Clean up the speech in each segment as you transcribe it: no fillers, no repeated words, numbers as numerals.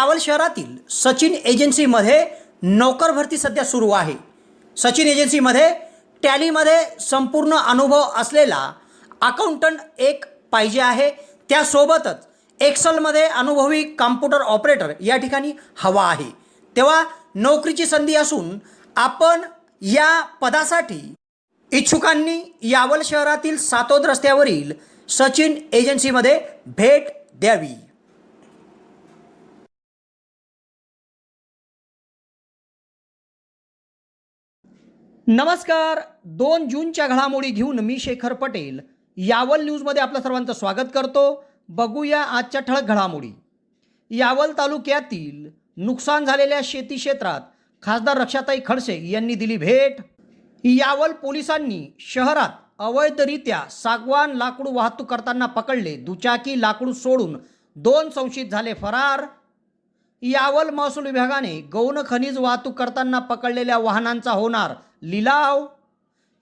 यावल शहरातील सचिन एजन्सीमध्ये नोकर भरती सध्या सुरू आहे। सचिन एजन्सीमध्ये टॅलीमध्ये संपूर्ण अनुभव असलेला अकाउंटंट एक पाहिजे आहे। त्यासोबतच एक्सेलमध्ये अनुभवी कॉम्प्युटर ऑपरेटर या ठिकाणी हवा आहे। तेव्हा नोकरीची संधी असून आपण या पदासाठी इच्छुकांनी यावल शहरातील सातोद रस्त्यावरील सचिन एजन्सीमध्ये भेट द्यावी। नमस्कार, 2 जूनच्या घडामोडी घेऊन मी शेखर पटेल यावल न्यूजमध्ये आपलं सर्वांचं स्वागत करतो। बघूया आजच्या ठळक घडामोडी। यावल तालुक्यातील नुकसान झालेल्या शेती क्षेत्रात खासदार रक्षाताई खडसे यांनी दिली भेट। यावल पोलिसांनी शहरात अवैधरित्या सागवान लाकूड वाहतूक करताना पकडले। दुचाकी लाकूड सोडून 2 संशयित झाले फरार। यावल महसूल विभागाने गौण खनिज वाहतूक करताना पकडलेल्या वाहनांचा होणार लिलाव।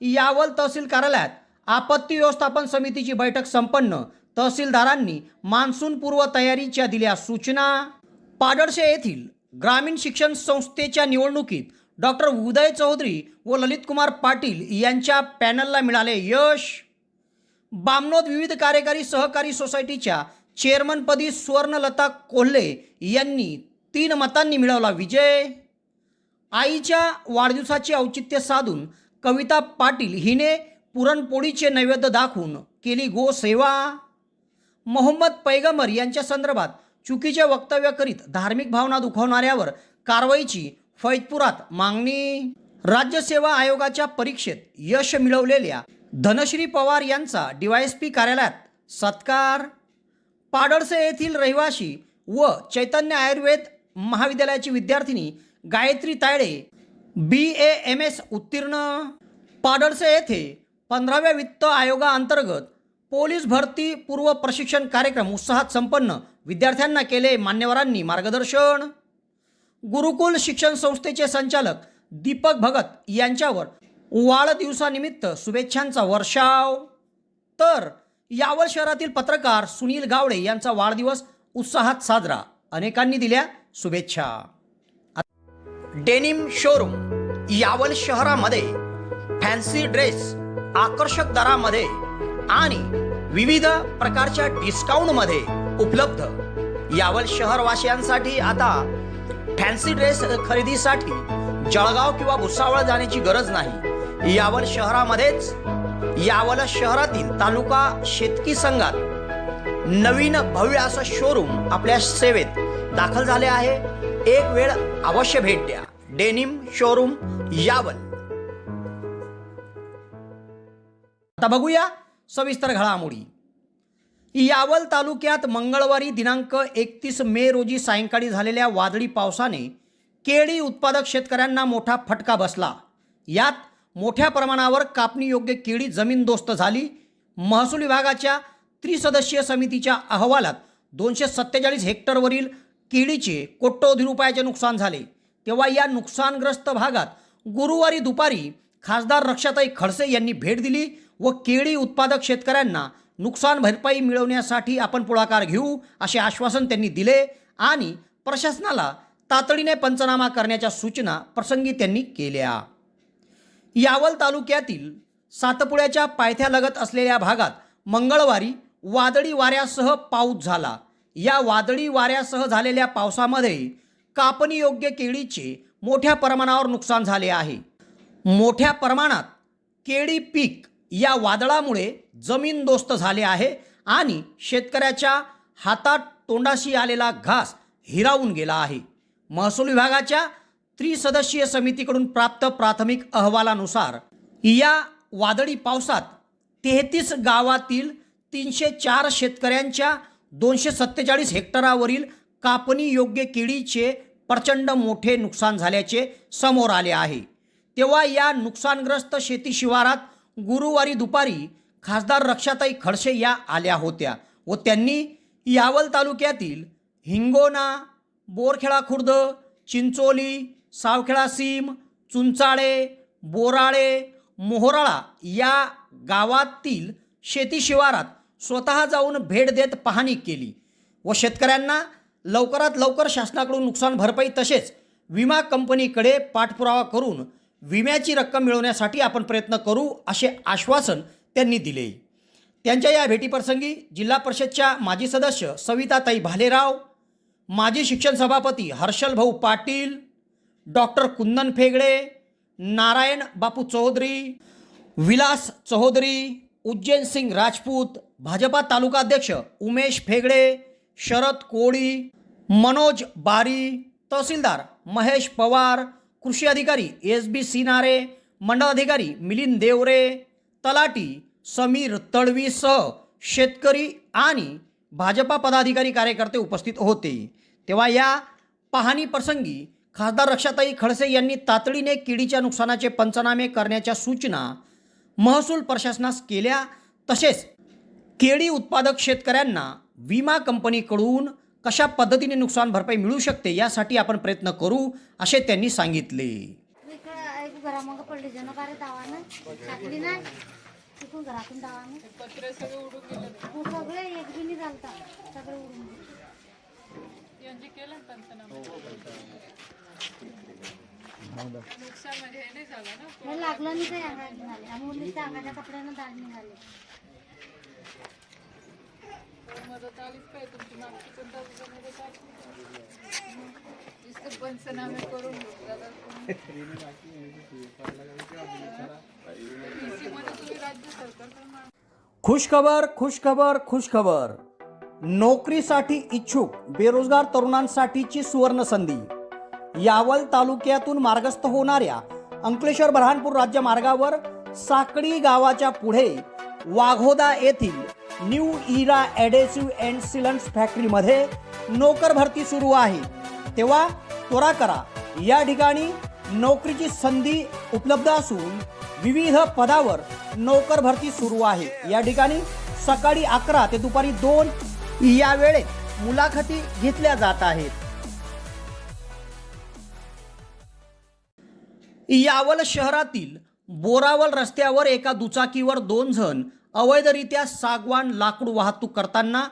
यावल तहसील कार्यालयात आपत्ती व्यवस्थापन समितीची बैठक संपन्न। तहसीलदारांनी मान्सून पूर्व तयारीच्या दिल्या सूचना। पाडळशे येथील ग्रामीण शिक्षण संस्थेच्या निवडणुकीत डॉक्टर उदय चौधरी व ललित कुमार पाटील यांच्या पॅनलला मिळाले यश। बामनोद विविध कार्यकारी सहकारी सोसायटीच्या चेअरमनपदी सुवर्णलता कोल्हे यांनी 3 मतांनी मिळवला विजय। आईच्या वाढदिवसाचे औचित्य साधून कविता पाटील हिने पुरणपोळीचे नैवेद्य दाखवून केली गोसेवा। मोहम्मद पैगंबर यांच्या संदर्भात चुकीचे वक्तव्य करीत धार्मिक भावना दुखावणाऱ्यावर कारवाईची फैजपुरात मागणी। राज्यसेवा आयोगाच्या परीक्षेत यश मिळवलेल्या धनश्री पवार यांचा डीवायएसपी कार्यालयात सत्कार। पाडळसे येथील रहिवासी व चैतन्य आयुर्वेद महाविद्यालयाची विद्यार्थिनी गायत्री तायडे BAMS उत्तीर्ण। पाडळसे येथे 15व्या वित्त आयोगाअंतर्गत पोलीस भरती पूर्व प्रशिक्षण कार्यक्रम उत्साहात संपन्न। विद्यार्थ्यांना केले मान्यवरांनी मार्गदर्शन। गुरुकुल शिक्षण संस्थेचे संचालक दीपक भगत यांच्यावर वाढदिवसानिमित्त शुभेच्छांचा वर्षाव। तर यावल शहरातील पत्रकार सुनील गावडे यांचा वाढदिवस उत्साहात साजरा, अनेकांनी दिल्या शुभेच्छा। डेनिम शोरूम यावल शहरामध्ये फॅन्सी ड्रेस आकर्षक दरामध्ये आणि विविध प्रकारच्या डिस्काउंटमध्ये उपलब्ध। यावल शहरवासियांसाठी आता फॅन्सी ड्रेस खरेदीसाठी जळगाव किंवा भुसावळ जाण्याची गरज नाही। यावल शहरामध्येच यावल शहरातील तालुका शेतकी संघात नवीन भव्य असं शोरूम आपल्या सेवेत दाखल झाले आहे। एक वेळ अवश्य भेट द्या। Denim showroom Yawal. आता बघूया सविस्तर घडामोडी। यावल तालुक्यात मंगळवारी दिनांक 31 मे रोजी सायंकाळी झालेल्या वादळी पावसाने केळी उत्पादक शेतकऱ्यांना मोठा फटका बसला। यात मोठ्या प्रमाणावर कापणी योग्य केळी जमीनदोस्त झाली। महसूल विभागाच्या त्रिसदस्यीय समितीच्या अहवालात 247 हेक्टरवरील केळीचे कोट्यवधी रुपयाचे नुकसान झाले। तेव्हा या नुकसानग्रस्त भागात गुरुवारी दुपारी खासदार रक्षाताई खडसे यांनी भेट दिली व केळी उत्पादक शेतकऱ्यांना नुकसान भरपाई मिळवण्यासाठी आपण पुढाकार घेऊ असे आश्वासन त्यांनी दिले आणि प्रशासनाला तातडीने पंचनामा करण्याच्या सूचना प्रसंगी त्यांनी केल्या। यावल तालुक्यातील सातपुड्याच्या पायथ्यालगत असलेल्या भागात मंगळवारी वादळी वाऱ्यासह पाऊस झाला। या वादळी वाऱ्यासह झालेल्या पावसामध्ये कापणी योग्य केळीचे मोठ्या प्रमाणावर नुकसान झाले आहे। मोठ्या प्रमाणात केळी पीक या वादळामुळे जमीनदोस्त झाले आहे आणि शेतकऱ्याच्या हातात तोंडाशी आलेला घास हिरावून गेला आहे। महसूल विभागाच्या त्रिसदस्यीय समितीकडून प्राप्त प्राथमिक अहवालानुसार या वादळी पावसात 33 गावातील 304 शेतकऱ्यांच्या 247 हेक्टरावरील कापणी योग्य केळीचे प्रचंड मोठे नुकसान झाल्याचे समोर आले आहे। तेव्हा या नुकसानग्रस्त शेती शिवारात गुरुवारी दुपारी खासदार रक्षाताई खडसे या आल्या होत्या व त्यांनी यावल तालुक्यातील हिंगोना, बोरखेडा खुर्द, चिंचोली, सावखेडा सीम, चुंचाळे, बोराळे, मोहोराळा या गावातील शेती शिवारात स्वतः जाऊन भेट देत पाहणी केली व शेतकऱ्यांना लवकरात लवकर शासनाकडून नुकसान भरपाई तसेच विमा कंपनीकडे पाठपुरावा करून विम्याची रक्कम मिळवण्यासाठी आपण प्रयत्न करू असे आश्वासन त्यांनी दिले। त्यांच्या या भेटीप्रसंगी जिल्हा परिषदच्या माजी सदस्य सविताताई भालेराव, माजी शिक्षण सभापती हर्षल भाऊ पाटील, डॉक्टर कुंदन फेगडे, नारायण बापू चौधरी, विलास चौधरी, उज्जैन सिंग राजपूत, भाजपा तालुका अध्यक्ष उमेश फेगडे, शरद कोळी, मनोज बारी, तहसीलदार महेश पवार, कृषी अधिकारी SB सिनारे, मंडळ अधिकारी मिलिंद देवरे, तलाटी समीर तळवीसह शेतकरी आणि भाजपा पदाधिकारी कार्यकर्ते उपस्थित होते। तेव्हा या पाहणी प्रसंगी खासदार रक्षाताई खडसे यांनी तातडीने किडीच्या नुकसानाचे पंचनामे करण्याच्या सूचना महसूल प्रशासनास केल्या। तसेच केळी उत्पादक शेतकऱ्यांना विमा कंपनीकडून कशा पद्धतीने नुकसान भरपाई मिळू शकते यासाठी आपण प्रयत्न करू असे त्यांनी सांगितले। घरामागं पडली जण काय दावानं टाकली नाही तिथून घरातून दावानं पत्रे सगळे उडून गेले सगळे एक बिनी झालता सगळे उडून गेले यांची केलं पंचनामा नुकसान म्हणजे हे नाही झालं ना हे लागलं नाही ते अंगात निघाले आणि मुलीच्या अंगाच्या कपड्यानं दाग निघाले मदत आलीच पाहिजे तुमची मागची कोणता मदत आली इसके पंचनामे करून खुशखबर खुशखबर खुशखबर, नोकरीसाठी इच्छुक बेरोजगार तरुणांसाठीची सुवर्ण संधी। यावल तालुक्यातून मार्गस्थ होणाऱ्या अंकलेश्वर बऱ्हाणपूर राज्य मार्गावर साकडी गावाच्या पुढे वाघोदा येथील न्यू इरा ॲडेसिव्ह अँड सीलंट्स फॅक्टरीमध्ये नोकर भरती सुरू आहे। तेव्हा त्वरा करा, या ठिकाणी नोकरीची संधी उपलब्ध असून विविध पदावर नोकर भरती सुरू आहे। या ठिकाणी सकाळी 11 ते दुपारी 2 या वेळेत मुलाखती घेतल्या जात आहेत। यावल शहरातील बोरावल रस्त्यावर एका दुचाकीवर 2 जण अवैधरित्या सागवान लाकूड वाहतूक करताना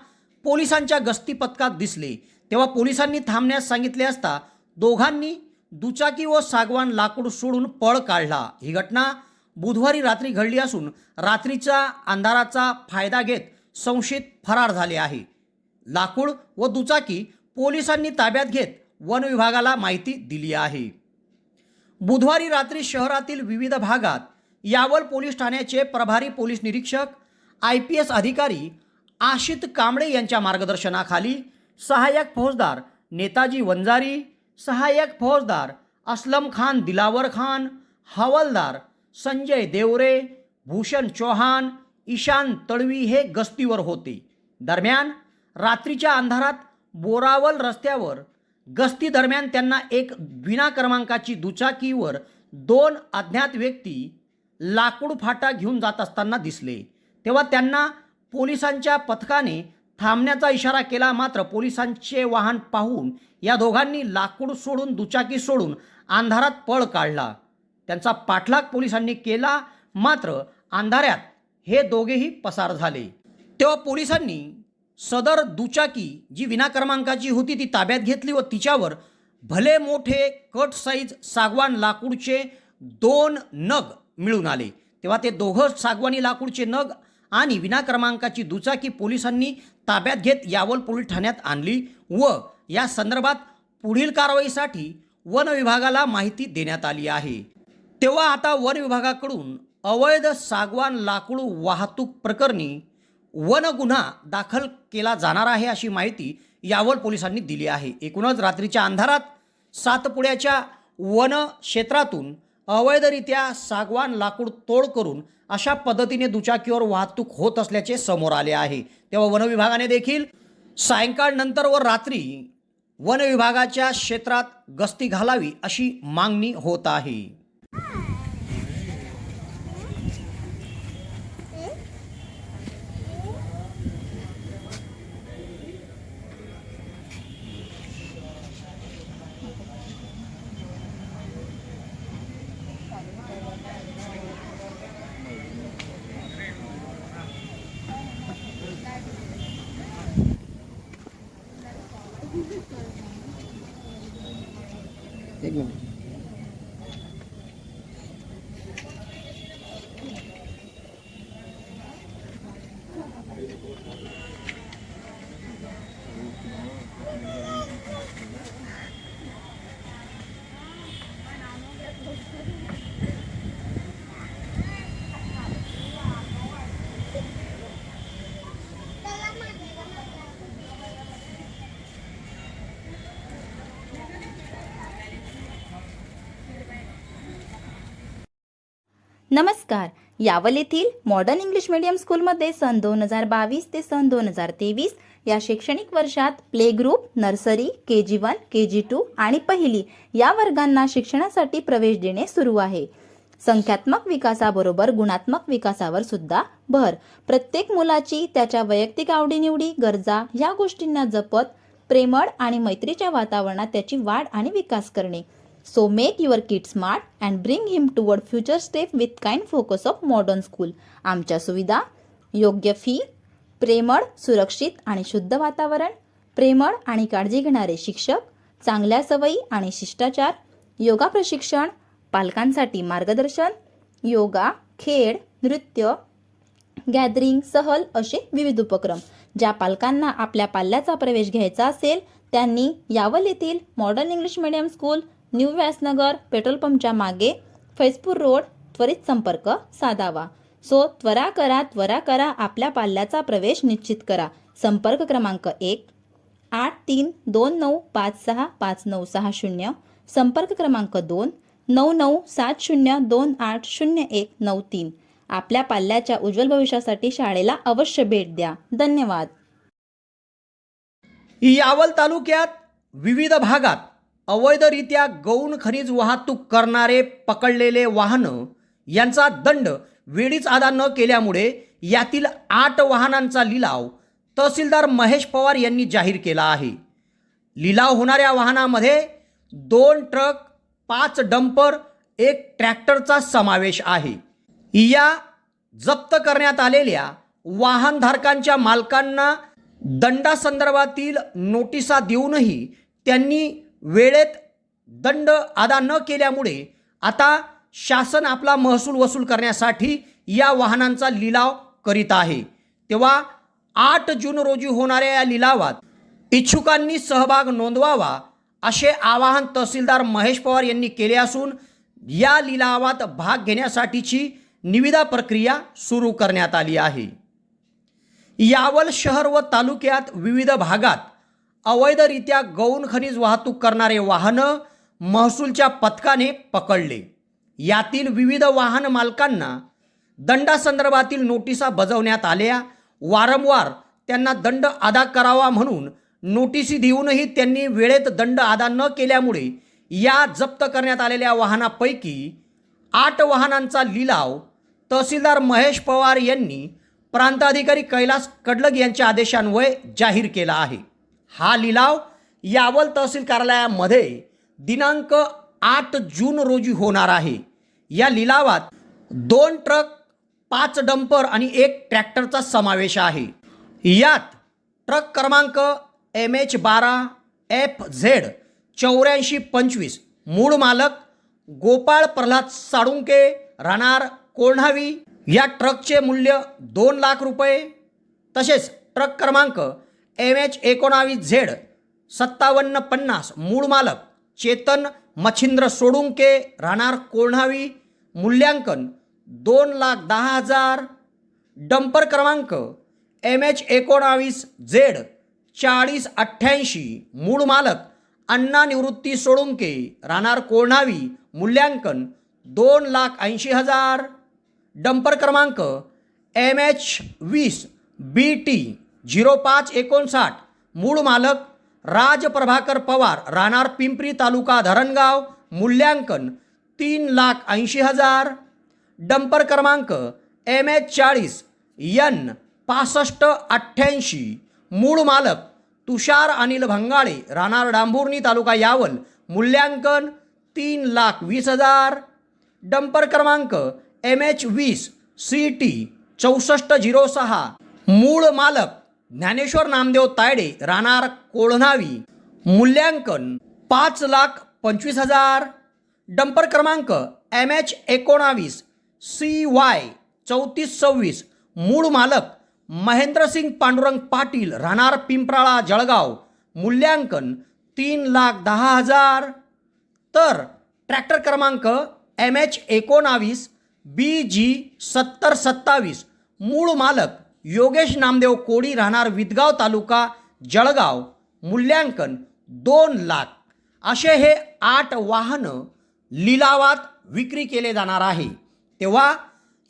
पोलिसांच्या गस्ती पथकात दिसले। तेव्हा पोलिसांनी थांबण्यास सांगितले असता दोघांनी दुचाकी व सागवान लाकूड सोडून पळ काढला। ही घटना बुधवारी रात्री घडली असून रात्रीच्या अंधाराचा फायदा घेत संशयित फरार झाले आहे। लाकूड व दुचाकी पोलिसांनी ताब्यात घेत वन विभागाला माहिती दिली आहे। बुधवारी रात्री शहरातील विविध भागात यावल पोलीस ठाण्याचे प्रभारी पोलीस निरीक्षक IPS अधिकारी आशित कांबळे यांच्या मार्गदर्शनाखाली सहाय्यक फौजदार नेताजी वंजारी, सहाय्यक फौजदार असलम खान दिलावर खान, हवालदार संजय देवरे, भूषण चौहान, ईशान तळवी हे गस्तीवर होते। दरम्यान रात्रीच्या अंधारात बोरावल रस्त्यावर गस्ती दरम्यान त्यांना एक विना क्रमांकाची दुचाकीवर 2 अज्ञात व्यक्ती लाकूड फाटा घेऊन जात असताना दिसले। तेव्हा त्यांना पोलिसांच्या पथकाने थांबण्याचा इशारा केला, मात्र पोलिसांचे वाहन पाहून या दोघांनी लाकूड सोडून दुचाकी सोडून अंधारात पळ काढला। त्यांचा पाठलाग पोलिसांनी केला, मात्र अंधारात हे दोघेही पसार झाले। तेव्हा पोलिसांनी सदर दुचाकी जी विना क्रमांकाची होती ती ताब्यात घेतली व तिच्यावर भले मोठे कट साईज सागवान लाकूडचे 2 नग मिळून आले। तेव्हा ते दोघं सागवानी लाकूडचे नग आणि विना क्रमांकाची दुचाकी पोलिसांनी ताब्यात घेत यावल पोलीस ठाण्यात आणली व या संदर्भात पुढील कारवाईसाठी वन विभागाला माहिती देण्यात आली आहे। तेव्हा आता वन विभागाकडून अवैध सागवान लाकूड वाहतूक प्रकरणी वन गुन्हा दाखल केला जाणार आहे अशी माहिती यावल पोलिसांनी दिली आहे। एकूणच रात्रीच्या अंधारात सातपुड्याच्या वन क्षेत्रातून अवैधरित्या सागवान लाकूड तोड करून अशा पद्धतीने दुचाकीवर वाहतूक होत असल्याचे समोर आले आहे। तेव्हा वन विभागाने देखील सायंकाळ नंतर व रात्री वन विभागाच्या क्षेत्रात गस्ती घालावी अशी मागणी होत आहे। एक मिनिट. नमस्कार. यावल येथील मॉडर्न इंग्लिश मीडियम स्कूलमध्ये सन 2022 ते सन 2023 या शैक्षणिक वर्षात play group, nursery, KG1, KG2 आणि पहिली या वर्गांना शिक्षणासाठी प्रवेश देणे सुरू आहे. संख्यात्मक विकासाबरोबर गुणात्मक विकासावर सुद्धा भर. प्रत्येक मुलाची त्याच्या वैयक्तिक आवडीनिवडी, गरजा या गोष्टींना जपत प्रेमळ आणि मैत्रीच्या वातावरणात त्याची वाढ आणि विकास करणे. So make your kid smart and bring him toward future step with kind focus of modern school. आमच्या सुविधा: योग्य फी, प्रेमळ, सुरक्षित आणि शुद्ध वातावरण, प्रेमळ आणि काळजी घेणारे शिक्षक, चांगल्या सवयी आणि शिष्टाचार, योगा प्रशिक्षण, पालकांसाठी मार्गदर्शन, योगा, खेळ, नृत्य, गॅदरिंग, सहल असे विविध उपक्रम. ज्या पालकांना आपल्या पाल्याचा प्रवेश घ्यायचा असेल त्यांनी यावल येथील modern English medium school, new Vyasnagar, petrol पंपच्या मागे, फैजपूर रोड, त्वरित संपर्क साधावा. सो त्वरा करा, आपल्या पाल्याचा प्रवेश निश्चित करा. संपर्क क्रमांक 1 8329565960. संपर्क क्रमांक 2 9970280193. आपल्या पाल्याच्या उज्ज्वल भविष्यासाठी शाळेला अवश्य भेट द्या. धन्यवाद. यावल तालुक्यात विविध भागात अवैधरित्या गौण खनिज वाहतूक करणारे पकडलेले वाहनं यांचा दंड वेळीच अदा न केल्यामुळे यातील 8 वाहनांचा लिलाव तहसीलदार महेश पवार यांनी जाहीर केला आहे. लिलाव होणाऱ्या वाहनामध्ये 2 ट्रक, 5 डंपर, 1 ट्रॅक्टरचा समावेश आहे. या जप्त करण्यात आलेल्या वाहनधारकांच्या मालकांना दंडासंदर्भातील नोटिसा देऊनही त्यांनी वेळेत दंड अदा न केल्यामुळे आता शासन आपला महसूल वसूल करण्यासाठी या वाहनांचा लिलाव करीत आहे. तेव्हा 8 जून रोजी होणाऱ्या या लिलावात इच्छुकांनी सहभाग नोंदवावा असे आवाहन तहसीलदार महेश पवार यांनी केले असून या लिलावात भाग घेण्यासाठीची निविदा प्रक्रिया सुरू करण्यात आली आहे. यावल शहर व तालुक्यात विविध भागात अवैधरित्या गौण खनिज वाहतूक करणारे वाहनं महसूलच्या पथकाने पकडले. यातील विविध वाहन मालकांना दंडासंदर्भातील नोटिसा बजावण्यात आल्या. वारंवार त्यांना दंड अदा करावा म्हणून नोटिसी देऊनही त्यांनी वेळेत दंड अदा न केल्यामुळे या जप्त करण्यात आलेल्या वाहनापैकी 8 वाहनांचा लिलाव तहसीलदार महेश पवार यांनी प्रांताधिकारी कैलास कडलग यांच्या आदेशान्वये जाहीर केला आहे. हा लिलाव यावल तहसील कार्यालयामध्ये दिनांक 8 जून रोजी होणार आहे. या लिलावात 2 ट्रक, 5 डंपर आणि 1 ट्रॅक्टरचा समावेश आहे. यात ट्रक क्रमांक MH12FZ 8425 मूळ मालक गोपाळ प्रल्हाद साळुंके, राहणार कोल्हावी. या ट्रकचे मूल्य 2 लाख रुपये. तसेच ट्रक क्रमांक MH19Z 5750 मूळ मालक चेतन मच्छिंद्र सोळुंके, राहणार कोल्हावी, मूल्यांकन 2,10,000. डंपर क्रमांक MH19Z 4088 मूळ मालक अण्णा निवृत्ती सोळुंके, राहणार कोल्हावी, मूल्यांकन 2,80,000. डंपर क्रमांक MH20BT 0559 मूळ मालक राज प्रभाकर पवार, राहणार पिंपरी, तालुका धरणगाव, मूल्यांकन 3,80,000. डंपर क्रमांक MH40N 6588 मूळ मालक तुषार अनिल भंगाळे, राहणार डांभुर्णी, तालुका यावल, मूल्यांकन 3,20,000. डंपर क्रमांक MH20CT 6406 मूळ मालक ज्ञानेश्वर नामदेव तायडे, राहणार कोल्हावी, मूल्यांकन 5,50,000 25,000. डंपर क्रमांक MH19 CY 3426, मूळ मालक महेंद्रसिंग पांडुरंग पाटील, राहणार पिंपराळा जळगाव, मूल्यांकन 3,10,000. तर ट्रॅक्टर क्रमांक MH19 BG 7027, मूळ मालक योगेश नामदेव कोडी, राहणार विदगाव तालुका जळगाव, मूल्यांकन 2,00,000. असे हे 8 वाहनं लिलावात विक्री केले जाणार आहे. तेव्हा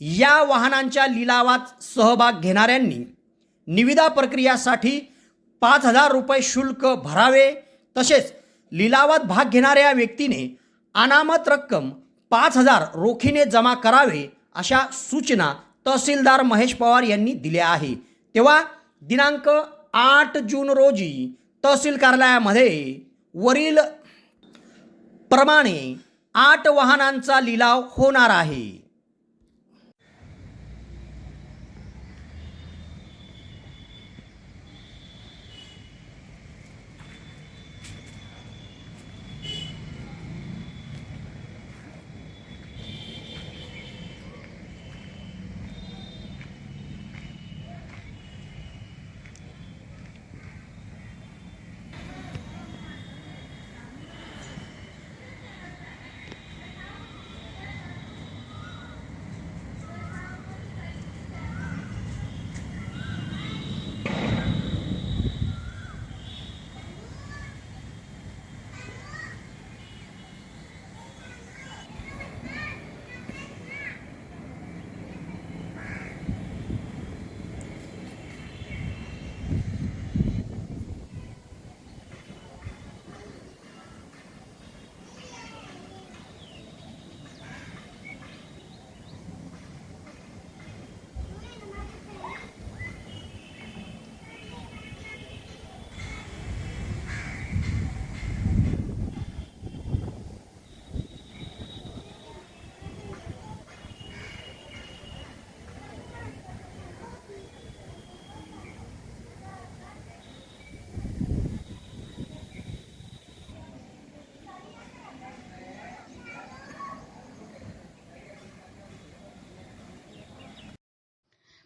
या वाहनांच्या लिलावात सहभाग घेणाऱ्यांनी निविदा प्रक्रियासाठी 5,000 रुपये शुल्क भरावे. तसेच लिलावात भाग घेणाऱ्या व्यक्तीने अनामत रक्कम 5,000 रोखीने जमा करावे, अशा सूचना तहसीलदार महेश पवार यांनी दिल्या आहे. तेव्हा दिनांक 8 जून रोजी तहसील कार्यालयामध्ये वरील प्रमाणे 8 वाहनांचा लिलाव होणार आहे.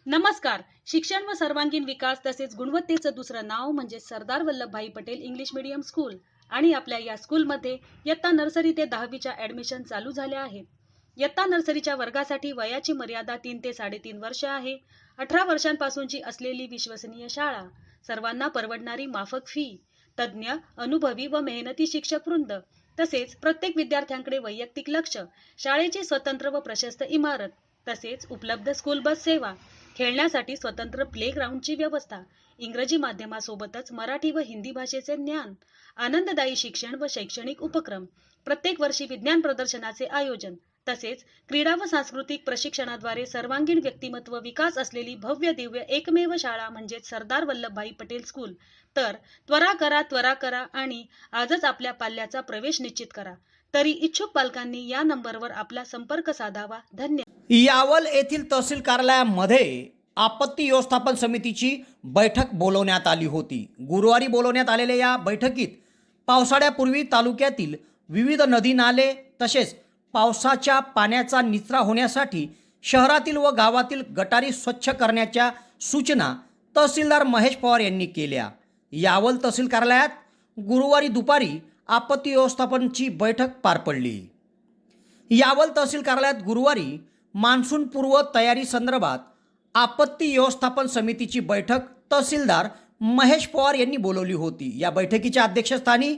नमस्कार. शिक्षण व सर्वांगीण विकास तसेच गुणवत्तेचं दुसरं नाव म्हणजे Sardar Vallabhbhai Patel English medium school आणि आपल्या या स्कूलमध्ये इयत्ता नर्सरी ते 10वीच्या ॲडमिशन चालू झाल्या आहेत. इयत्ता नर्सरीच्या वर्गासाठी वयाची मर्यादा 3 ते 3.5 वर्ष आहे. 18 वर्षांपासूनची असलेली विश्वसनीय शाळा, सर्वांना परवडणारी माफक फी, तज्ज्ञ, अनुभवी व मेहनती शिक्षक वृंद, तसेच प्रत्येक विद्यार्थ्यांकडे वैयक्तिक लक्ष, शाळेची स्वतंत्र व प्रशस्त इमारत, तसेच उपलब्ध स्कूल बस सेवा, खेळण्यासाठी स्वतंत्र प्लेग्राऊंडची व्यवस्था, इंग्रजी माध्यमासोबतच मराठी व हिंदी भाषेचे ज्ञान, आनंददायी शिक्षण व शैक्षणिक उपक्रम, प्रत्येक वर्षी विज्ञान प्रदर्शनाचे आयोजन, तसेच क्रीडा व सांस्कृतिक प्रशिक्षणाद्वारे सर्वांगीण व्यक्तिमत्व विकास असलेली भव्य दिव्य एकमेव शाळा म्हणजे सरदार वल्लभभाई पटेल स्कूल. तर त्वरा करा आणि आजच आपल्या पाल्याचा प्रवेश निश्चित करा. तरी इच्छुक पालकांनी या नंबरवर आपला संपर्क साधावा. धन्यवाद. यावल येथील तहसील कार्यालयामध्ये आपत्ती व्यवस्थापन समितीची बैठक बोलवण्यात आली होती. गुरुवारी बोलवण्यात आलेल्या या बैठकीत पावसाळ्यापूर्वी तालुक्यातील विविध नदी नाले तसेच पावसाच्या पाण्याचा निचरा होण्यासाठी शहरातील व गावातील गटारी स्वच्छ करण्याच्या सूचना तहसीलदार महेश पवार यांनी केल्या. यावल तहसील कार्यालयात गुरुवारी दुपारी आपत्ती व्यवस्थापनची बैठक पार पडली. यावल तहसील कार्यालयात गुरुवारी मान्सूनपूर्व तयारी संदर्भात आपत्ती व्यवस्थापन समितीची बैठक तहसीलदार महेश पवार यांनी बोलवली होती. या बैठकीच्या अध्यक्षस्थानी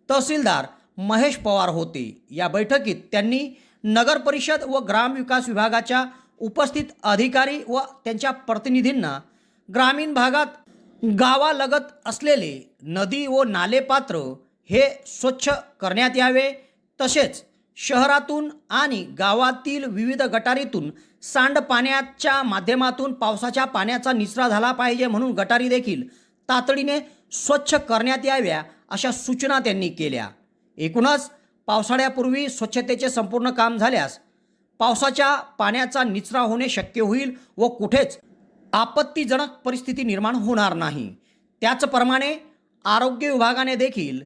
तहसीलदार महेश पवार होते. या बैठकीत त्यांनी नगर परिषद व ग्रामविकास विभागाच्या उपस्थित अधिकारी व त्यांच्या प्रतिनिधींना ग्रामीण भागात गावालगत असलेले नदी व नालेपात्र हे स्वच्छ करण्यात यावे, तसेच शहरातून आणि गावातील विविध गटारीतून सांडपाण्याच्या माध्यमातून पावसाच्या पाण्याचा निचरा झाला पाहिजे, म्हणून गटारी देखील तातडीने स्वच्छ करण्यात याव्या अशा सूचना त्यांनी केल्या. एकूणच पावसाळ्यापूर्वी स्वच्छतेचे संपूर्ण काम झाल्यास पावसाच्या पाण्याचा निचरा होणे शक्य होईल व कुठेच आपत्तीजनक परिस्थिती निर्माण होणार नाही. त्याचप्रमाणे आरोग्य विभागाने देखील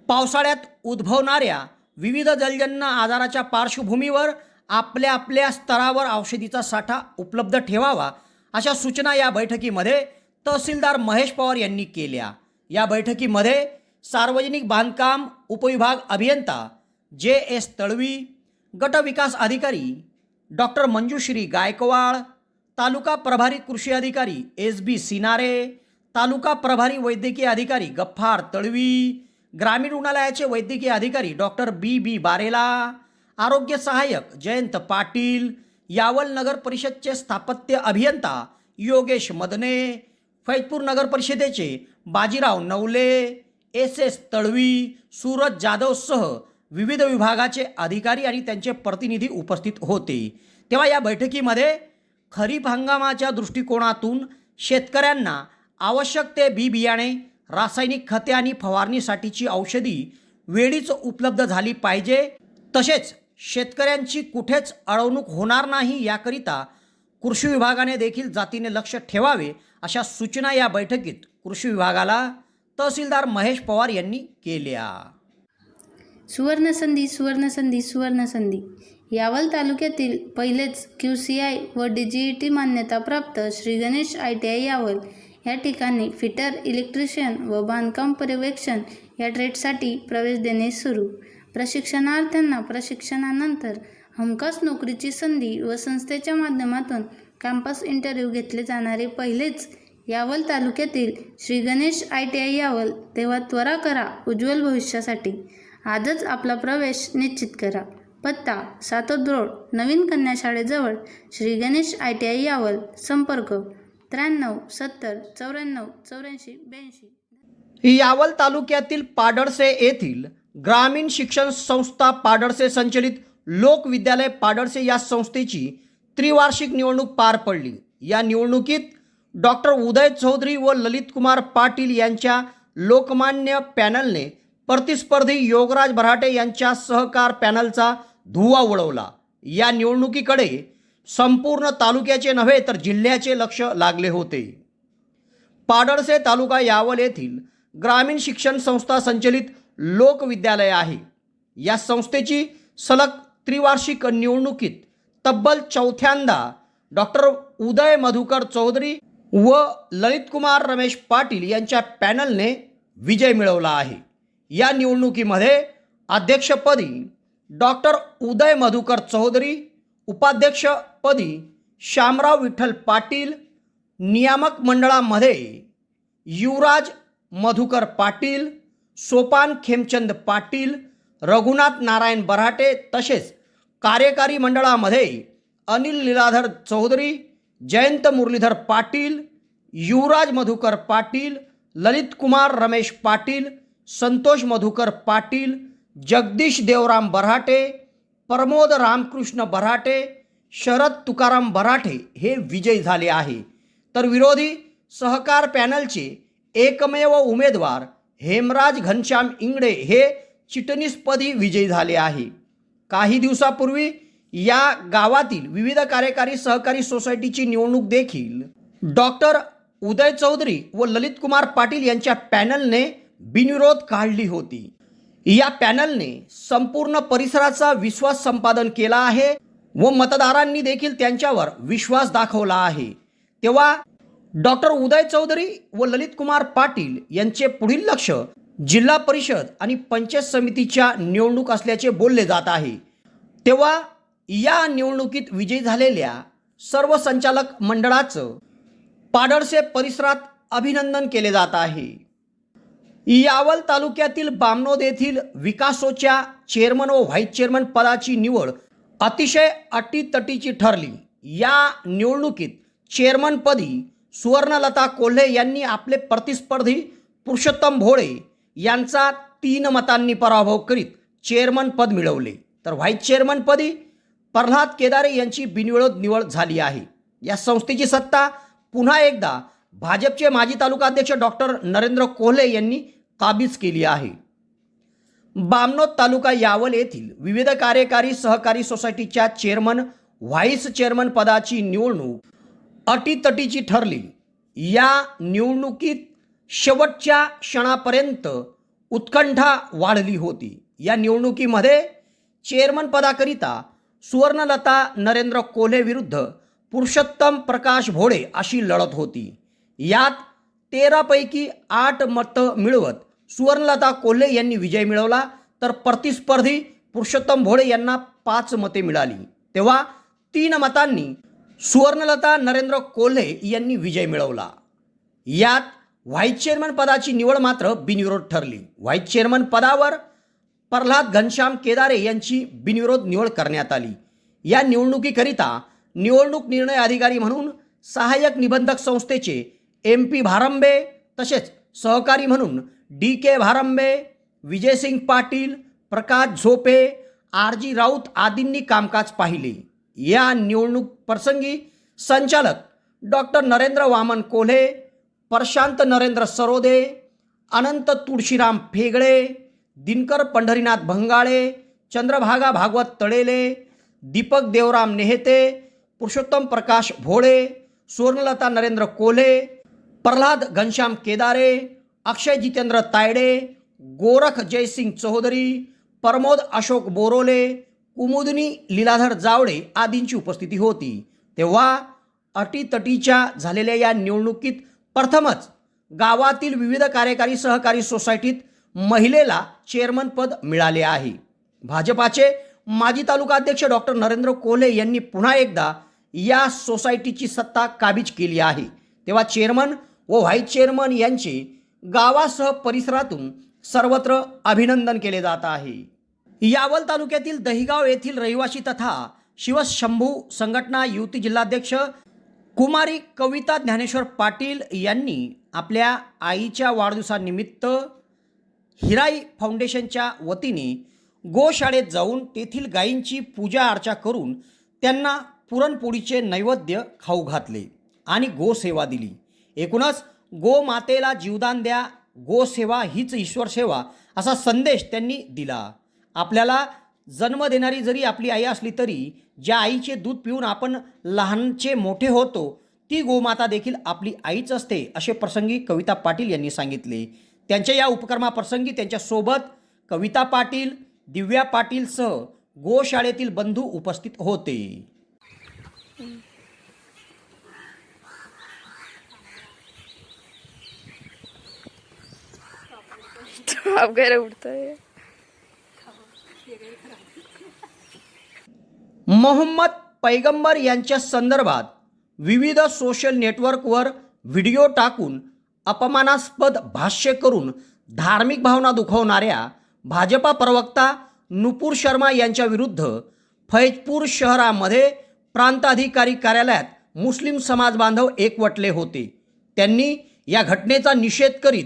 पावसाळ्यात उद्भवणाऱ्या विविध जलजन्य आजाराच्या पार्श्वभूमीवर आपल्या आपल्या स्तरावर औषधीचा साठा उपलब्ध ठेवावा अशा सूचना या बैठकीमध्ये तहसीलदार महेश पवार यांनी केल्या। या बैठकीमध्ये सार्वजनिक बांधकाम उपविभाग अभियंता JS तळवी, गट विकास अधिकारी डॉक्टर मंजुश्री गायकवाड, तालुका प्रभारी कृषी अधिकारी SB सिनारे, तालुका प्रभारी वैद्यकीय अधिकारी गफ्फार तळवी, ग्रामीण रुग्णालयाचे वैद्यकीय अधिकारी डॉक्टर BB बारेला, आरोग्य सहाय्यक जयंत पाटील, यावल नगर परिषदचे स्थापत्य अभियंता योगेश मदने, फैजपूर नगर परिषदेचे बाजीराव नवले, SS तळवी, सूरज जाधवसह विविध विभागाचे अधिकारी आणि त्यांचे प्रतिनिधी उपस्थित होते। तेव्हा या बैठकीमध्ये खरीप हंगामाच्या दृष्टिकोनातून शेतकऱ्यांना आवश्यक ते बी बियाणे, रासायनिक खते आणि फवारणीसाठीची औषधी वेळीच उपलब्ध झाली पाहिजे, तसेच शेतकऱ्यांची कुठेच अडवणूक होणार नाही याकरिता कृषी विभागाने देखील जातीने लक्ष ठेवावे अशा सूचना या बैठकीत कृषी विभागाला तहसीलदार महेश पवार यांनी केल्या। सुवर्णसंधी सुवर्णसंधी सुवर्णसंधी यावल तालुक्यातील पहिलेच QCI व DGET मान्यताप्राप्त श्री गणेश ITI यावल या ठिकाणी फिटर, इलेक्ट्रिशियन व बांधकाम पर्यवेक्षण या ट्रेडसाठी प्रवेश देणे सुरू। प्रशिक्षणार्थ्यांना प्रशिक्षणानंतर हमखास नोकरीची संधी व संस्थेच्या माध्यमातून कॅम्पस इंटरव्ह्यू घेतले जाणारे पहिलेच यावल तालुक्यातील श्री गणेश ITI यावल। तेव्हा त्वरा करा उज्ज्वल भविष्यासाठी। आजच आपला प्रवेश निश्चित करा। पत्ता सातोद रोड, नवीन कन्या शाळेजवळ, श्री गणेश ITI यावल। संपर्क 93 70 94 84 82। यावल तालुक्यातील पाडळसे येथील ग्रामीण शिक्षण संस्था पाडळसे संचलित लोक विद्यालय पाडळसे या संस्थेची त्रिवार्षिक निवडणूक पार पडली। या निवडणुकीत डॉक्टर उदय चौधरी व ललित कुमार पाटील यांच्या लोकमान्य पॅनलने प्रतिस्पर्धी योगराज बऱ्हाटे यांच्या सहकार पॅनलचा धुव्वा उडवला। या निवडणुकीकडे संपूर्ण तालुक्याचे नव्हे तर जिल्ह्याचे लक्ष लागले होते। पाडळसे तालुका यावल येथील ग्रामीण शिक्षण संस्था संचलित लोक विद्यालय आहे। या संस्थेची सलग त्रिवार्षिक निवडणुकीत तब्बल चौथ्यांदा डॉक्टर उदय मधुकर चौधरी व ललित कुमार रमेश पाटील यांच्या पॅनलने विजय मिळवला आहे। या निवडणुकीमध्ये अध्यक्षपदी डॉक्टर उदय मधुकर चौधरी, उपाध्यक्षपदी श्यामराव विठ्ठल पाटील, नियामक मंडळामध्ये युवराज मधुकर पाटील, सोपान खेमचंद पाटील, रघुनाथ नारायण बऱ्हाटे, तसेच कार्यकारी मंडळामध्ये अनिल लीलाधर चौधरी, जयंत मुरलीधर पाटील, युवराज मधुकर पाटील, ललित कुमार रमेश पाटील, संतोष मधुकर पाटील, जगदीश देवराम बऱ्हाटे, प्रमोद रामकृष्ण बऱ्हाटे, शरद तुकाराम बऱ्हाटे हे विजयी झाले आहे। तर विरोधी सहकार पॅनलचे एकमेव उमेदवार हेमराज घनश्याम इंगडे हे चिटणीसपदी विजयी झाले आहे। काही दिवसापूर्वी या गावातील विविध कार्यकारी सहकारी सोसायटीची निवडणूक देखील डॉक्टर उदय चौधरी व ललित कुमार पाटील यांच्या पॅनलने बिनविरोध काढली होती। या पॅनलने संपूर्ण परिसराचा विश्वास संपादन केला आहे व मतदारांनी देखील त्यांच्यावर विश्वास दाखवला आहे। तेव्हा डॉक्टर उदय चौधरी व ललित कुमार पाटील यांचे पुढील लक्ष जिल्हा परिषद आणि पंचायत समितीच्या निवडणूक असल्याचे बोलले जात आहे। तेव्हा या निवडणुकीत विजयी झालेल्या सर्व संचालक मंडळाचं पाडळसे परिसरात अभिनंदन केले जात आहे। यावल तालुक्यातील बामनोद येथील विकासोच्या चेअरमन व व्हाईस चेअरमन पदाची निवड अतिशय अटीतटीची ठरली। या निवडणुकीत चेअरमनपदी सुवर्णलता कोल्हे यांनी आपले प्रतिस्पर्धी पुरुषोत्तम भोळे यांचा 3 मतांनी पराभव करीत चेअरमन पद मिळवले। तर व्हाईस चेअरमनपदी प्रल्हाद केदारे यांची बिनविरोध निवड झाली आहे। या संस्थेची सत्ता पुन्हा एकदा भाजपचे माजी तालुका अध्यक्ष डॉक्टर नरेंद्र कोल्हे यांनी काबीज केली आहे। बामनोद तालुका यावल येथील विविध कार्यकारी सहकारी सोसायटीच्या चेअरमन, व्हाईस चेअरमन पदाची निवडणूक अटीतटीची ठरली। या निवडणुकीत शेवटच्या क्षणापर्यंत उत्कंठा वाढली होती. या निवडणुकीमध्ये चेअरमन पदाकरिता सुवर्णलता नरेंद्र कोल्हे विरुद्ध पुरुषोत्तम प्रकाश भोळे अशी लढत होती. यात 13 पैकी 8 मतं मिळवत सुवर्णलता कोल्हे यांनी विजय मिळवला, तर प्रतिस्पर्धी पुरुषोत्तम भोळे यांना 5 मते मिळाली. तेव्हा 3 मतांनी सुवर्णलता नरेंद्र कोल्हे यांनी विजय मिळवला. यात व्हाईस चेअरमन पदाची निवड मात्र बिनविरोध ठरली. व्हाईस चेअरमन पदावर प्रल्हाद घनश्याम केदारे यांची बिनविरोध निवड करण्यात आली. या निवडणुकीकरिता निवडणूक निर्णय अधिकारी म्हणून सहाय्यक निबंधक संस्थेचे MP भारंबे तसेच सहकारी म्हणून DK भारंबे, विजयसिंग पाटील, प्रकाश झोपे, RG राऊत आदींनी कामकाज पाहिले. या निवडणूक प्रसंगी संचालक डॉक्टर नरेंद्र वामन कोल्हे, प्रशांत नरेंद्र सरोदे, अनंत तुळशीराम फेगळे, दिनकर पंढरीनाथ भंगाळे, चंद्रभागा भागवत तळेले, दीपक देवराम नेहते, पुरुषोत्तम प्रकाश भोळे, सुवर्णलता नरेंद्र कोल्हे, प्रल्हाद घनश्याम केदारे, अक्षय जितेंद्र तायडे, गोरख जयसिंग चौधरी, प्रमोद अशोक बोरोले, कुमुदनी लीलाधर जावडे आदींची उपस्थिती होती. तेव्हा अटीतटीच्या झालेल्या या निवडणुकीत प्रथमच गावातील विविध कार्यकारी सहकारी सोसायटीत महिलेला चेअरमन पद मिळाले आहे. भाजपाचे माजी तालुकाध्यक्ष डॉक्टर नरेंद्र कोल्हे यांनी पुन्हा एकदा या सोसायटीची सत्ता काबीज केली आहे. तेव्हा चेअरमन व व्हाईस चेअरमन यांचे गावासह परिसरातून सर्वत्र अभिनंदन केले जात आहे. यावल तालुक्यातील दहिगाव येथील रहिवासी तथा शिवशंभू संघटना युवती जिल्हाध्यक्ष कुमारी कविता ज्ञानेश्वर पाटील यांनी आपल्या आईच्या वाढदिवसानिमित्त हिराई फाउंडेशनच्या वतीने गोशाळेत जाऊन तेथील गायींची पूजा अर्चा करून त्यांना पुरणपोळीचे नैवेद्य खाऊ घातले आणि गोसेवा दिली. एकूणच गोमातेला जीवदान द्या, गोसेवा हीच ईश्वर सेवा असा संदेश त्यांनी दिला. आपल्याला जन्म देणारी जरी आपली आई असली तरी ज्या आईचे दूध पिऊन आपण लहानचे मोठे होतो ती गोमाता देखील आपली आईच असते, असे प्रसंगी कविता पाटील यांनी सांगितले. त्यांच्या या उपक्रमाप्रसंगी त्यांच्यासोबत कविता पाटील, दिव्या पाटीलसह गोशाळेतील बंधू उपस्थित होते. वगैरे उडतंय. मोहम्मद पैगंबर यांच्या संदर्भात विविध सोशल नेटवर्कवर व्हिडिओ टाकून अपमानास्पद भाष्य करून धार्मिक भावना दुखवणाऱ्या भाजपा प्रवक्ता नुपूर शर्मा यांच्या विरुद्ध फैजपूर शहरामध्ये प्रांताधिकारी कार्यालयात मुस्लिम समाज बांधव एकवटले होते. त्यांनी या घटनेचा निषेध करीत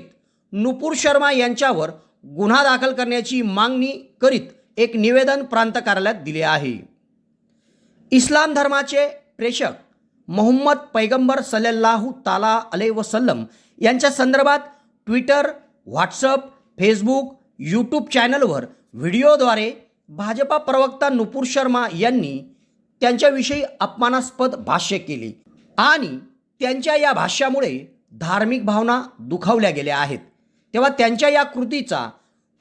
नुपूर शर्मा यांच्यावर गुन्हा दाखल करण्याची मागणी करीत एक निवेदन प्रांत कार्यालयात दिले आहे. इस्लाम धर्माचे प्रेषक मोहम्मद पैगंबर सल्लल्लाहु ताला अलैहि वसल्लम यांच्या संदर्भात ट्विटर, व्हॉट्सअप, फेसबुक, यूट्यूब चॅनलवर व्हिडिओद्वारे भाजपा प्रवक्ता नुपूर शर्मा यांनी त्यांच्याविषयी अपमानास्पद भाष्य केले आणि त्यांच्या या भाष्यामुळे धार्मिक भावना दुखावल्या गेल्या आहेत. तेव्हा त्यांच्या या कृतीचा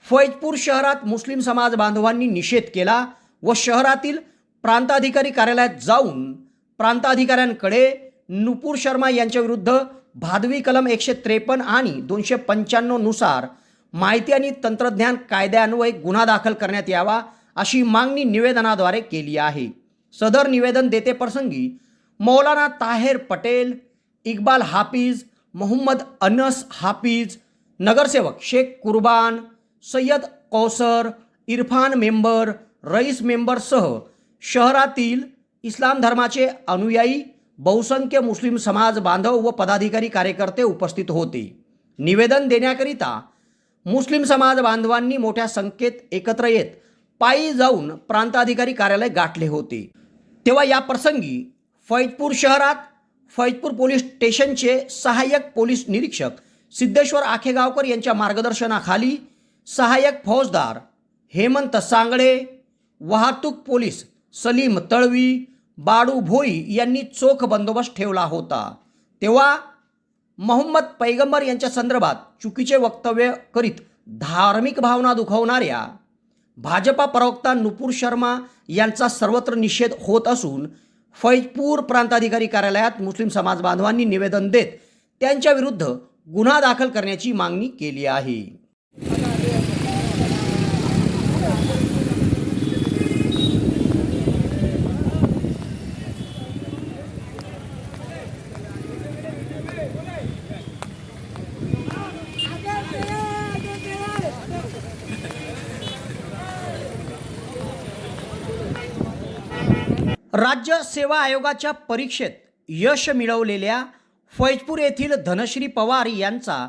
फैजपूर शहरात मुस्लिम समाज बांधवांनी निषेध केला व शहरातील प्रांताधिकारी कार्यालयात जाऊन प्रांताधिकाऱ्यांकडे नुपूर शर्मा यांच्याविरुद्ध भादवी कलम 153 आणि 295 नुसार माहिती आणि तंत्रज्ञान कायद्यान्वये गुन्हा दाखल करण्यात यावा अशी मागणी निवेदनाद्वारे केली आहे. सदर निवेदन देतेप्रसंगी मौलाना ताहेर पटेल, इक्बाल हाफिज, मोहम्मद अनस हाफिज, नगरसेवक शेख कुर्बान, सय्यद कौसर, इरफान मेंबर, रईस मेंबरसह शहरातील इस्लाम धर्माचे अनुयायी, बहुसंख्य मुस्लिम समाज बांधव व पदाधिकारी कार्यकर्ते उपस्थित होते. निवेदन देण्याकरिता मुस्लिम समाज बांधवांनी मोठ्या संख्येत एकत्र येत पायी जाऊन प्रांताधिकारी कार्यालय गाठले होते. तेव्हा या प्रसंगी फैजपूर शहरात फैजपूर पोलीस स्टेशनचे सहाय्यक पोलीस निरीक्षक सिद्धेश्वर आखेगावकर यांच्या मार्गदर्शनाखाली सहाय्यक फौजदार हेमंत सांगळे, वाहतूक पोलीस सलीम तळवी, बाडू भोई यांनी चोख बंदोबस्त ठेवला होता. तेव्हा मोहम्मद पैगंबर यांच्या संदर्भात चुकीचे वक्तव्य करीत धार्मिक भावना दुखावणाऱ्या भाजपा प्रवक्ता नुपूर शर्मा यांचा सर्वत्र निषेध होत असून फैजपूर प्रांताधिकारी कार्यालयात मुस्लिम समाज बांधवांनी निवेदन देत त्यांच्या विरुद्ध गुन्हा दाखल करण्याची मागणी केली आहे. राज्य सेवा आयोगाच्या परीक्षेत यश मिळवलेल्या फैजपूर येथील धनश्री पवार यांचा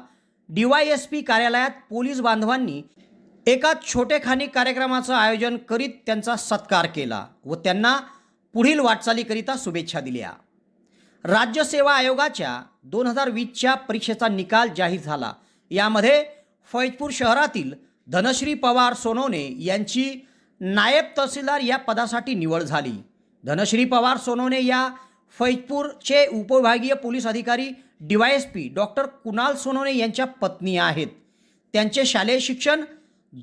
DYSP कार्यालयात पोलीस बांधवांनी एका छोटेखानी कार्यक्रमाचं आयोजन करीत त्यांचा सत्कार केला व त्यांना पुढील वाटचालीकरिता शुभेच्छा दिल्या. राज्य सेवा आयोगाच्या 2020च्या परीक्षेचा निकाल जाहीर झाला. यामध्ये फैजपूर शहरातील धनश्री पवार सोनवणे यांची नायब तहसीलदार या पदासाठी निवड झाली. धनश्री पवार सोनवणे या फैजपूरचे उपविभागीय पोलीस अधिकारी DYSP डॉक्टर कुणाल सोनवणे यांच्या पत्नी आहेत. त्यांचे शालेय शिक्षण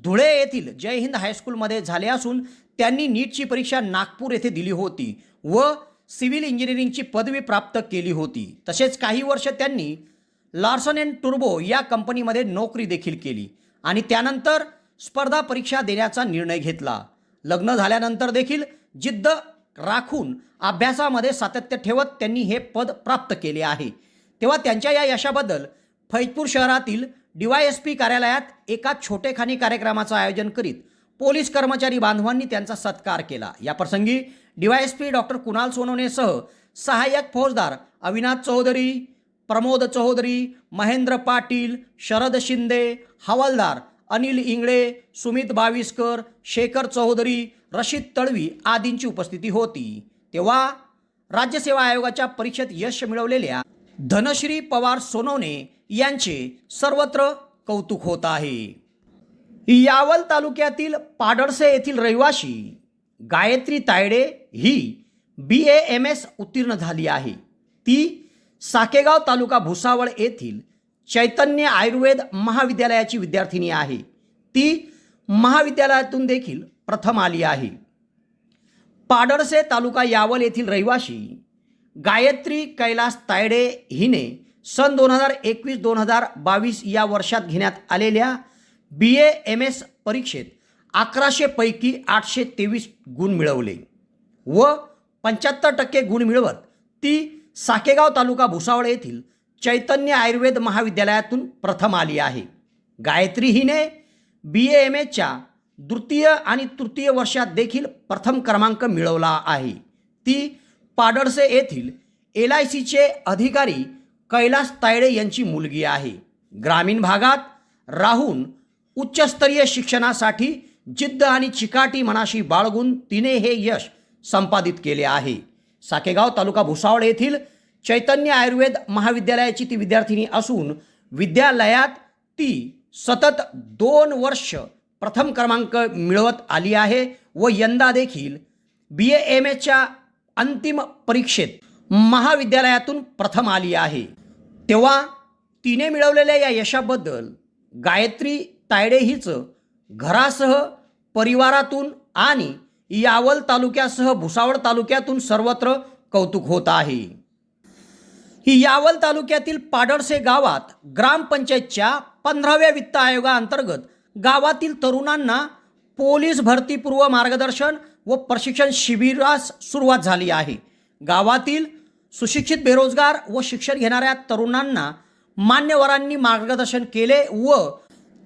धुळे येथील जय हिंद हायस्कूलमध्ये झाले असून त्यांनी नीटची परीक्षा नागपूर येथे दिली होती व सिव्हिल इंजिनिअरिंगची पदवी प्राप्त केली होती. तसेच काही वर्ष त्यांनी लार्सन अँड टुर्बो या कंपनीमध्ये नोकरी देखील केली आणि त्यानंतर स्पर्धा परीक्षा देण्याचा निर्णय घेतला. लग्न झाल्यानंतर देखील जिद्द राखून अभ्यासामध्ये सातत्य ठेवत त्यांनी हे पद प्राप्त केले आहे. तेव्हा त्यांच्या या यशाबद्दल फैजपूर शहरातील DYSP कार्यालयात एका छोटेखानी कार्यक्रमाचं आयोजन करीत पोलीस कर्मचारी बांधवांनी त्यांचा सत्कार केला. या प्रसंगी DYSP डॉक्टर कुणाल सोनवणेसह सहाय्यक फौजदार अविनाश चौधरी, प्रमोद चौधरी, महेंद्र पाटील, शरद शिंदे, हवालदार अनिल इंगळे, सुमित बाविस्कर, शेखर चौधरी, रशीद तळवी आदींची उपस्थिती होती. तेव्हा राज्य सेवा आयोगाच्या परीक्षेत यश मिळवलेल्या धनश्री पवार सोनवणे यांचे सर्वत्र कौतुक होत आहे. यावल तालुक्यातील पाडळसे येथील रहिवाशी गायत्री तायडे ही BAMS उत्तीर्ण झाली आहे. ती साकेगाव तालुका भुसावळ येथील चैतन्य आयुर्वेद महाविद्यालयाची विद्यार्थिनी आहे. ती महाविद्यालयातून देखील प्रथम आली आहे. पाडळसे तालुका यावल येथील रहिवाशी गायत्री कैलास तायडे हिने सन 2021-2022 या वर्षात घेण्यात आलेल्या BAMS परीक्षेत 1100 पैकी 823 गुण मिळवले व 75% गुण मिळवत ती साकेगाव तालुका भुसावळ येथील चैतन्य आयुर्वेद महाविद्यालयातून प्रथम आली आहे. गायत्री हिने BAMSच्या द्वितीय आणि तृतीय वर्षात देखील प्रथम क्रमांक मिळवला आहे. ती पाडळसे येथील LICचे अधिकारी कैलास तायडे यांची मुलगी आहे. ग्रामीण भागात राहून उच्चस्तरीय शिक्षणासाठी जिद्द आणि चिकाटी मनाशी बाळगून तिने हे यश संपादित केले आहे. साकेगाव तालुका भुसावळ येथील चैतन्य आयुर्वेद महाविद्यालयाची ती विद्यार्थिनी असून विद्यालयात ती सतत 2 वर्ष प्रथम क्रमांक मिळवत आली आहे व यंदा देखील BAMSच्या अंतिम परीक्षेत महाविद्यालयातून प्रथम आली आहे. तेव्हा तिने मिळवलेल्या या यशाबद्दल गायत्री तायडे हिचं घरासह परिवारातून आणि यावल तालुक्यासह भुसावळ तालुक्यातून सर्वत्र कौतुक होत आहे. ही यावल तालुक्यातील पाडळसे गावात ग्रामपंचायतच्या 15व्या वित्त आयोगाअंतर्गत गावातील तरुणांना पोलीस भरतीपूर्व मार्गदर्शन व प्रशिक्षण शिबिरास सुरुवात झाली आहे. गावातील सुशिक्षित बेरोजगार व शिक्षण घेणाऱ्या तरुणांना मान्यवरांनी मार्गदर्शन केले व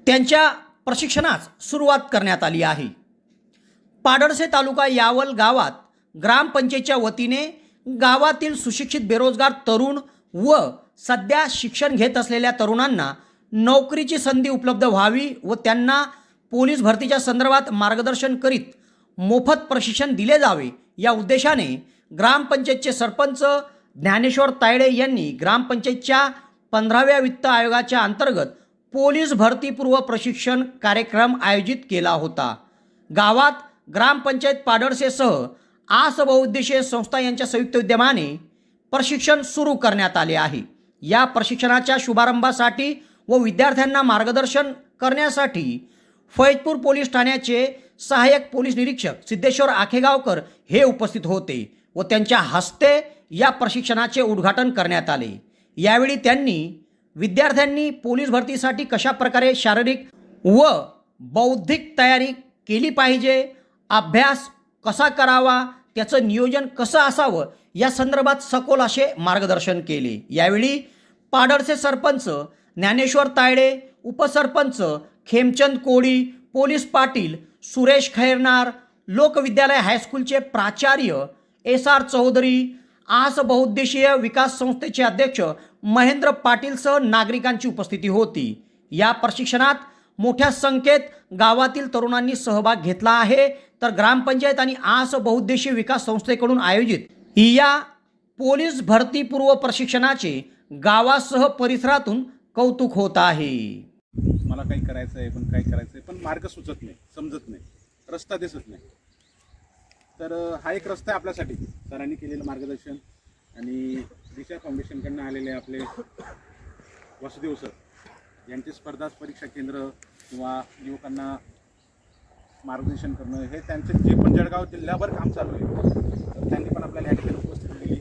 त्यांच्या प्रशिक्षणास सुरुवात करण्यात आली आहे. पाडळसे तालुका यावल गावात ग्रामपंचायतच्या वतीने गावातील सुशिक्षित बेरोजगार तरुण व सध्या शिक्षण घेत असलेल्या तरुणांना नोकरीची संधी उपलब्ध व्हावी व त्यांना पोलीस भरतीच्या संदर्भात मार्गदर्शन करीत मोफत प्रशिक्षण दिले जावे या उद्देशाने ग्रामपंचायतचे सरपंच ज्ञानेश्वर तायडे यांनी ग्रामपंचायतच्या 15व्या वित्त आयोगाच्या अंतर्गत पोलीस भरतीपूर्व प्रशिक्षण कार्यक्रम आयोजित केला होता. गावात ग्रामपंचायत पाडळसेसह आस बहुउद्देशीय संस्था यांच्या संयुक्त विद्यमाने प्रशिक्षण सुरू करण्यात आले आहे. या प्रशिक्षणाच्या शुभारंभासाठी व विद्यार्थ्यांना मार्गदर्शन करण्यासाठी फैजपूर पोलीस ठाण्याचे सहाय्यक पोलीस निरीक्षक सिद्धेश्वर आखेगावकर हे उपस्थित होते व त्यांच्या हस्ते या प्रशिक्षणाचे उद्घाटन करण्यात आले। यावेळी त्यांनी विद्यार्थ्यांनी पोलीस भरतीसाठी कशा प्रकारे शारीरिक व बौद्धिक तयारी केली पाहिजे, अभ्यास कसा करावा, त्याचं नियोजन कसं असावं या संदर्भात सखोल असे मार्गदर्शन केले। यावेळी पाडळचे सरपंच ज्ञानेश्वर तायडे, उपसरपंच खेमचंद कोळी, पोलीस पाटील सुरेश खैरनार, लोकविद्यालय हायस्कूलचे प्राचार्य SR चौधरी, आस बहुउद्देशीय विकास संस्थेचे अध्यक्ष महेंद्र पाटीलसह नागरिकांची उपस्थिती होती। या प्रशिक्षणात मोठ्या संख्येत गावातील तरुणांनी सहभाग घेतला आहे, तर ग्रामपंचायत आणि आस बहुउद्देशीय विकास संस्थेकडून आयोजित या पोलीस भरतीपूर्व प्रशिक्षणाचे गावासह परिसरातून कौतुक होत आहे। मला काही करायचं आहे, पण काय करायचं आहे, पण मार्ग सुचत नाही, समजत नाही, रस्ता दिसत नाही। तर हा एक रस्ता आहे आपल्यासाठी, सरांनी केलेलं मार्गदर्शन आणि दिशा फाउंडेशनकडनं आलेले आपले वासुदेव सर यांचे स्पर्धा परीक्षा केंद्र किंवा युवकांना मार्गदर्शन करणं हे त्यांचं जे पण जळगाव जिल्ह्याभर काम चालू आहे, तर त्यांनी पण आपल्याला या ठिकाणी उपस्थिती दिली,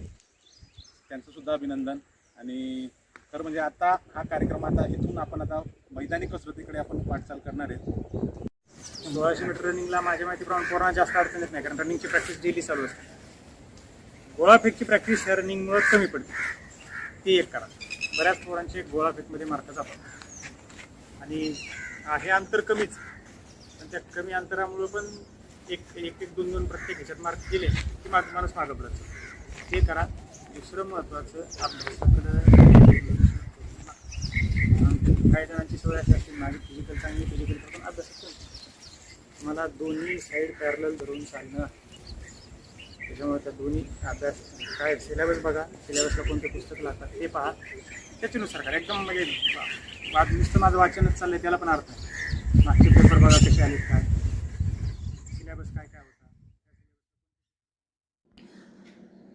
त्यांचंसुद्धा अभिनंदन। आणि खरं म्हणजे आता हा कार्यक्रम आता इथून आपण आता मैदानी कसरतीकडे आपण वाटचाल करणार आहेत। 1600 मीटर रनिंगला माझ्या माहितीप्रमाणे पोरांना जास्त अडचण येत नाही, कारण रनिंगची प्रॅक्टिस डेली चालू असते। गोळाफेकची प्रॅक्टिस ह्या रनिंगमुळे कमी पडते, ती एक करा। बऱ्याच पोरांचे गोळाफेकमध्ये मार्क जातात आणि हे अंतर कमीच, पण त्या कमी अंतरामुळं पण एक 2 प्रत्येक ह्याच्यात मार्क गेले की माणूस मागं पडत, ते करा। दुसरं महत्त्वाचं अभ्यासाकडं काही जणांची सवय अशी असते, माझी फिजिकल चांगली, फिजिकल पण अभ्यासात मला दोन्ही साईड पॅरलल धरून चालणं, त्याच्यामुळे त्या दोन्ही अभ्यास काय सिलेबस बघा, सिलेबसला कोणते पुस्तक लागतात ते पहा, त्याच्यानुसार करा। एकदम म्हणजे नुसतं माझं वाचनच चाललंय त्याला पण अर्थ नाही, मागचे पेपर बघा कसे आले, काय सिलेबस काय काय होता।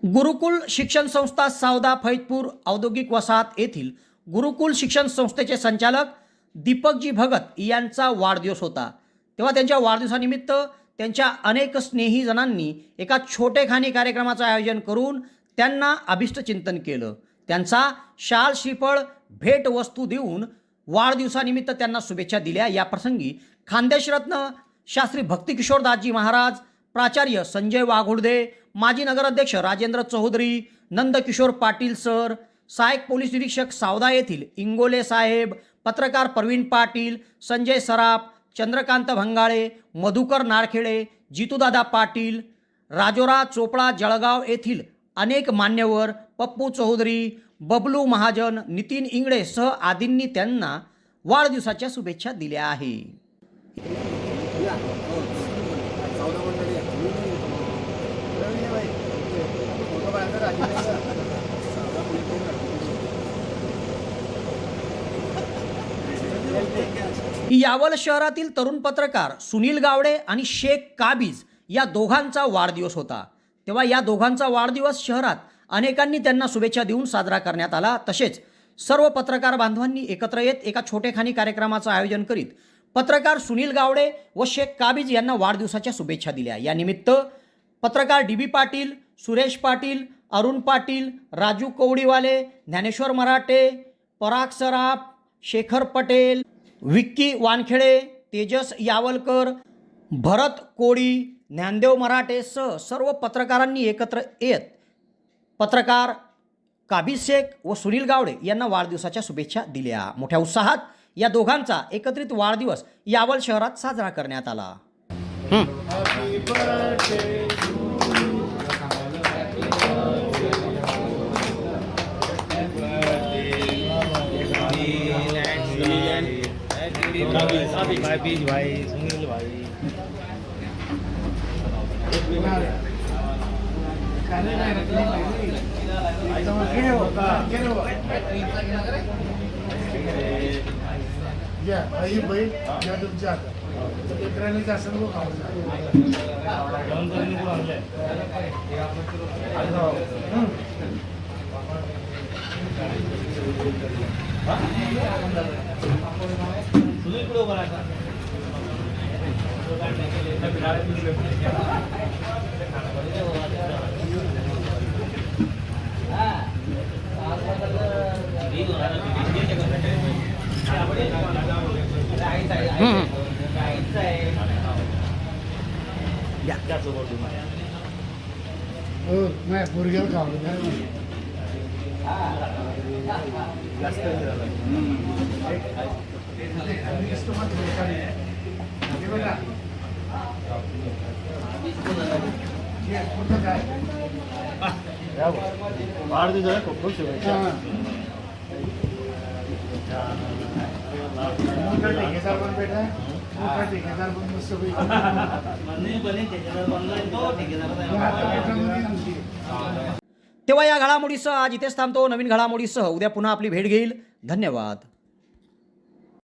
गुरुकुल शिक्षण संस्था सावदा फैजपूर औद्योगिक वसाहत येथील गुरुकुल शिक्षण संस्थेचे संचालक दीपकजी भगत यांचा वाढदिवस होता, तेव्हा त्यांच्या वाढदिवसानिमित्त त्यांच्या अनेक स्नेहीजनांनी एका छोटेखानी कार्यक्रमाचं आयोजन करून त्यांना अभिष्टचिंतन केलं। त्यांचा शाल श्रीफळ भेट वस्तू देऊन वाढदिवसानिमित्त त्यांना शुभेच्छा दिल्या। या प्रसंगी खानदेशरत्न शास्त्री भक्तिकिशोरदासजी महाराज, प्राचार्य संजय वाघोडदे, माजी नगराध्यक्ष राजेंद्र चौधरी, नंदकिशोर पाटील सर, सहाय्यक पोलीस निरीक्षक सावदा येथील इंगोले साहेब, पत्रकार प्रवीण पाटील, संजय सराफ, चंद्रकांत भंगाळे, मधुकर नारखेडे, जितूदादा पाटील, राजोरा चोपडा जळगाव येथील अनेक मान्यवर, पप्पू चौधरी, बबलू महाजन, नितीन इंगळे सह आदींनी त्यांना वाढदिवसाच्या शुभेच्छा दिल्या आहे। यावल शहरातील तरुण पत्रकार सुनील गावडे आणि शेख काबीज या दोघांचा वाढदिवस होता, तेव्हा या दोघांचा वाढदिवस शहरात अनेकांनी त्यांना शुभेच्छा देऊन साजरा करण्यात आला। तसेच सर्व पत्रकार बांधवांनी एकत्र येत एका छोटेखानी कार्यक्रमाचं आयोजन करीत पत्रकार सुनील गावडे व शेख काबीज यांना वाढदिवसाच्या शुभेच्छा दिल्या। या निमित्त पत्रकार DB पाटील, सुरेश पाटील, अरुण पाटील, राजू कवडीवाले, ज्ञानेश्वर मराठे, पराग सराफ, शेखर पटेल, विक्की वानखेडे, तेजस यावलकर, भरत कोळी, ज्ञानदेव मराठे सह सर्व पत्रकारांनी एकत्र येत पत्रकार काबीज शेख व सुनील गावडे यांना वाढदिवसाच्या शुभेच्छा दिल्या। मोठ्या उत्साहात या दोघांचा एकत्रित वाढदिवस यावल शहरात साजरा करण्यात आला। तेव्हा या घडामोडीसह आज इथेच थांबतो. नवीन घडामोडीसह उद्या पुन्हा आपली भेट घेईल. धन्यवाद.